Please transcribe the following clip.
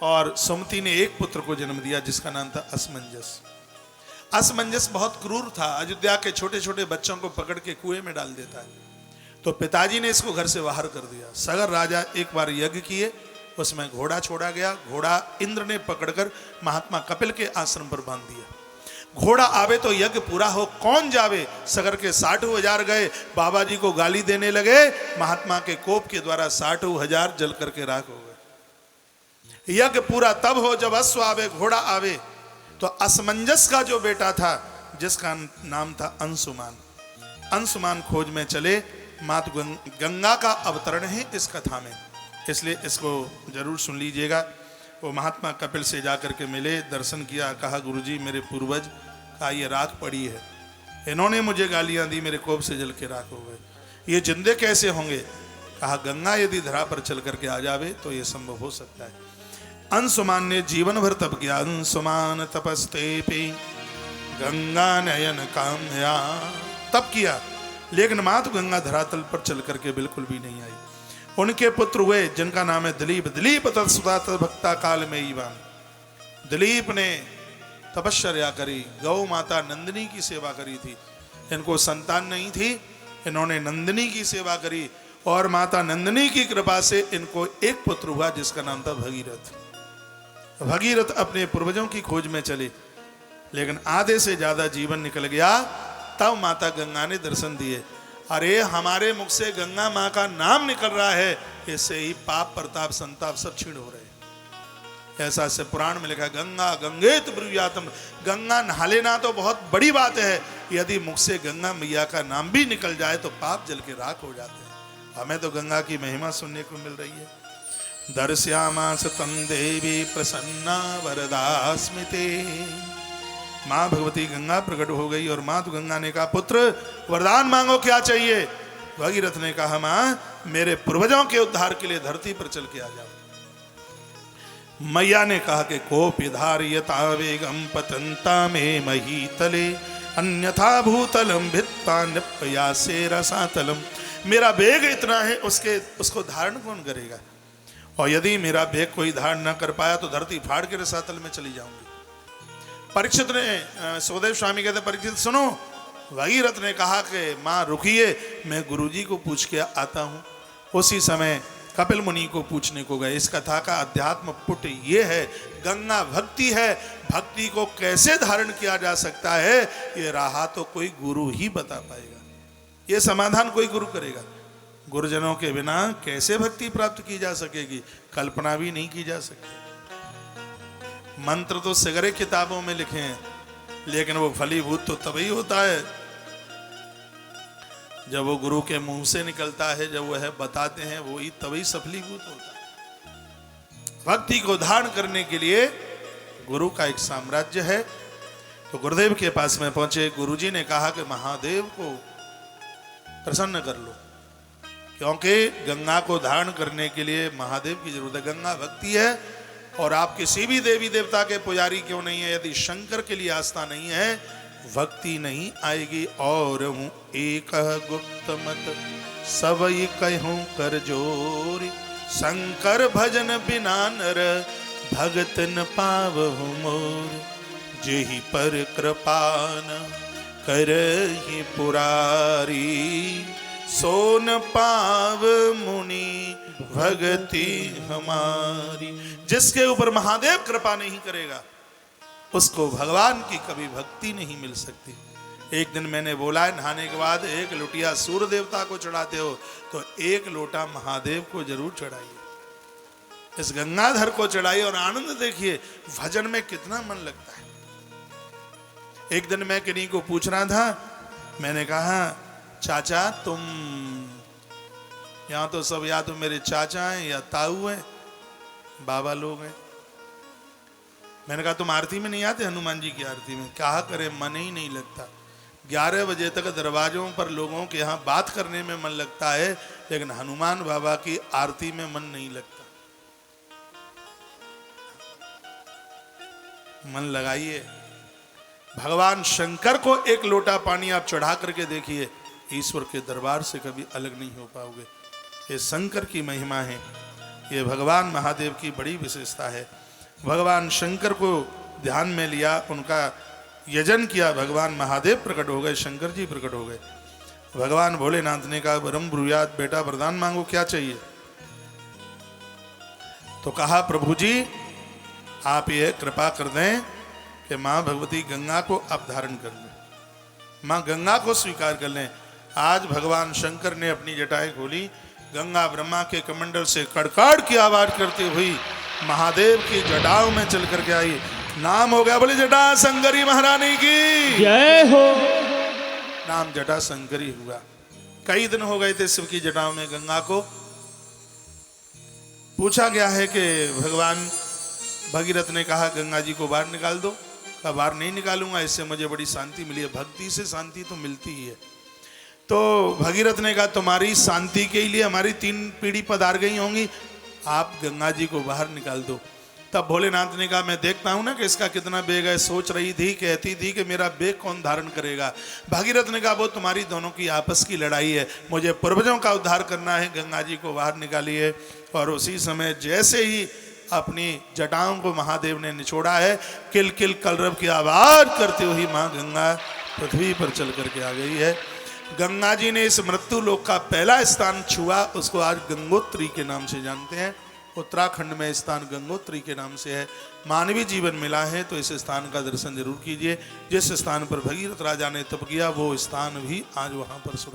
और सुमति ने एक पुत्र को जन्म दिया जिसका नाम था असमंजस। असमंजस बहुत क्रूर था, अयोध्या के छोटे छोटे बच्चों को पकड़ के कुएं में डाल देता है। तो पिताजी ने इसको घर से बाहर कर दिया। सगर राजा एक बार यज्ञ किए, उसमें घोड़ा छोड़ा गया। घोड़ा इंद्र ने पकड़कर महात्मा कपिल के आश्रम पर बांध दिया। घोड़ा आवे तो यज्ञ पूरा हो, कौन जावे। सगर के 60,000 गए, बाबा जी को गाली देने लगे। महात्मा के कोप के द्वारा 60,000 जल करके राख हो गए। यज्ञ पूरा तब हो जब अश्व आवे, घोड़ा आवे। तो असमंजस का जो बेटा था जिसका नाम था अंशुमान, अंशुमान खोज में चले। मात गंगा का अवतरण है इस कथा में, इसलिए इसको जरूर सुन लीजिएगा। वो महात्मा कपिल से जाकर के मिले, दर्शन किया, कहा गुरुजी मेरे पूर्वज का ये राख पड़ी है, इन्होंने मुझे गालियां दी, मेरे कोप से जल के राख हो गए, ये जिंदे कैसे होंगे। कहा गंगा यदि धरा पर चल करके आ जावे तो ये संभव हो सकता है। अंशुमान ने जीवन भर तप किया। अंशुमान तपस्ते पे गंगा नयन काम्या, तप किया, लेकिन मात गंगा धरातल पर चल करके बिल्कुल भी नहीं आई। उनके पुत्र हुए जिनका नाम है दिलीप। दिलीप तत्सुता भक्ता काल में ईवान। दिलीप ने तपश्चर्या करी, गौ माता नंदिनी की सेवा करी थी। इनको संतान नहीं थी, इन्होंने नंदिनी की सेवा करी और माता नंदिनी की कृपा से इनको एक पुत्र हुआ जिसका नाम था भगीरथ। भगीरथ अपने पूर्वजों की खोज में चले, लेकिन आधे से ज्यादा जीवन निकल गया। तब माता गंगा ने दर्शन दिए। अरे हमारे मुख से गंगा माँ का नाम निकल रहा है, इससे ही पाप प्रताप संताप सब छीण हो रहे। ऐसा से पुराण में लिखा, गंगा गंगेत ब्रूयातम, गंगा नहा लेना तो बहुत बड़ी बात है, यदि मुख से गंगा मैया का नाम भी निकल जाए तो पाप जल के राख हो जाते हैं। हमें तो गंगा की महिमा सुनने को मिल रही है। दर्श्यामास तम देवी प्रसन्ना वरदा स्मिते। माँ भगवती गंगा प्रकट हो गई और माँ गंगा ने कहा पुत्र वरदान मांगो, क्या चाहिए। भगीरथ ने कहा माँ मेरे पूर्वजों के उद्धार के लिए धरती पर चल के आ जाओ। मैया ने कहा कि कोपि धार्यता वेगम पतंता में मही तले अन्यथा भूतलम भित्ता निपयासे रसातलम। मेरा वेग इतना है उसको धारण कौन करेगा, और यदि मेरा वेग कोई धारण न कर पाया तो धरती फाड़ के रसातल में चली जाऊंगी। परीक्षित ने, सुखदेव स्वामी कहते परीक्षित सुनो, भगीरथ ने कहा कि माँ रुकिए मैं गुरुजी को पूछ के आता हूँ। उसी समय कपिल मुनि को पूछने को गए। इस कथा का अध्यात्म पुट ये है, गंगा भक्ति है, भक्ति को कैसे धारण किया जा सकता है ये राह तो कोई गुरु ही बता पाएगा, ये समाधान कोई गुरु करेगा। गुरुजनों के बिना कैसे भक्ति प्राप्त की जा सकेगी, कल्पना भी नहीं की जा सकती। मंत्र तो सगरे किताबों में लिखे हैं, लेकिन वो फलीभूत तो तभी होता है जब वो गुरु के मुंह से निकलता है, जब वह बताते हैं वो ही तभी सफलीभूत होता है। भक्ति को धारण करने के लिए गुरु का एक साम्राज्य है। तो गुरुदेव के पास में पहुंचे, गुरुजी ने कहा कि महादेव को प्रसन्न कर लो, क्योंकि गंगा को धारण करने के लिए महादेव की जरूरत है। गंगा भक्ति है और आप किसी भी देवी देवता के पुजारी क्यों नहीं है, यदि शंकर के लिए आस्था नहीं है भक्ति नहीं आएगी। और हूँ एक गुप्त मत सबई कहूँ कर जोरी, शंकर भजन बिना नर भगत न पावहु मोर। जेहि पर कृपा न करहि पुरारी, सोन पाव मुनि भगति हमारी। जिसके ऊपर महादेव कृपा नहीं करेगा उसको भगवान की कभी भक्ति नहीं मिल सकती। एक दिन मैंने बोला है, नहाने के बाद एक लोटिया सूर्य देवता को चढ़ाते हो तो एक लोटा महादेव को जरूर चढ़ाइए। इस गंगाधर को चढ़ाइए और आनंद देखिए, भजन में कितना मन लगता है। एक दिन मैं किन्हीं को पूछ रहा था, मैंने कहा चाचा तुम यहाँ तो सब या तो मेरे चाचा हैं या ताऊ हैं, बाबा लोग हैं। मैंने कहा तुम आरती में नहीं आते, हनुमान जी की आरती में? क्या करे मन ही नहीं लगता। 11 बजे तक दरवाजों पर लोगों के यहाँ बात करने में मन लगता है, लेकिन हनुमान बाबा की आरती में मन नहीं लगता। मन लगाइए। भगवान शंकर को एक लोटा पानी आप चढ़ा करके देखिए, ईश्वर के दरबार से कभी अलग नहीं हो पाओगे। ये शंकर की महिमा है, ये भगवान महादेव की बड़ी विशेषता है। भगवान शंकर को ध्यान में लिया, उनका यजन किया, भगवान महादेव प्रकट हो गए, शंकर जी प्रकट हो गए। भगवान भोलेनाथ ने कहा वरम ब्रूयात, बेटा वरदान मांगो, क्या चाहिए? तो कहा प्रभु जी आप ये कृपा कर दें कि माँ भगवती गंगा को आप धारण कर लें, माँ गंगा को स्वीकार कर लें। आज भगवान शंकर ने अपनी जटाएं खोली, गंगा ब्रह्मा के कमंडल से कड़कड़ की आवाज करती हुई महादेव की जटाओं में चल करके आई। नाम हो गया, बोले जटा शंकरी महारानी की जय हो। नाम जटा शंकरी हुआ। कई दिन हो गए थे शिव की जटाओं में गंगा को। पूछा गया है कि भगवान भगीरथ ने कहा गंगा जी को बाहर निकाल दो। कहा बाहर नहीं निकालूंगा, इससे मुझे बड़ी शांति मिली है। भक्ति से शांति तो मिलती ही है। तो भगीरथ ने कहा तुम्हारी शांति के लिए हमारी 3 पीढ़ी पधार गई होंगी, आप गंगा जी को बाहर निकाल दो। तब भोलेनाथ ने कहा मैं देखता हूं ना कि इसका कितना बेग है। सोच रही थी, कहती थी कि मेरा बेग कौन धारण करेगा। भगीरथ ने कहा वो तुम्हारी दोनों की आपस की लड़ाई है, मुझे पूर्वजों का उद्धार करना है, गंगा जी को बाहर निकालिए। और उसी समय जैसे ही अपनी जटाओं को महादेव ने निचोड़ा है, किल किल कलरव की आवाज करती हुई माँ गंगा पृथ्वी पर चल करके आ गई है। गंगा जी ने इस मृत्यु लोक का पहला स्थान छुआ, उसको आज गंगोत्री के नाम से जानते हैं। उत्तराखंड में स्थान गंगोत्री के नाम से है। मानवीय जीवन मिला है तो इस स्थान का दर्शन जरूर कीजिए। जिस स्थान पर भगीरथ राजा ने तप किया वो स्थान भी आज वहां पर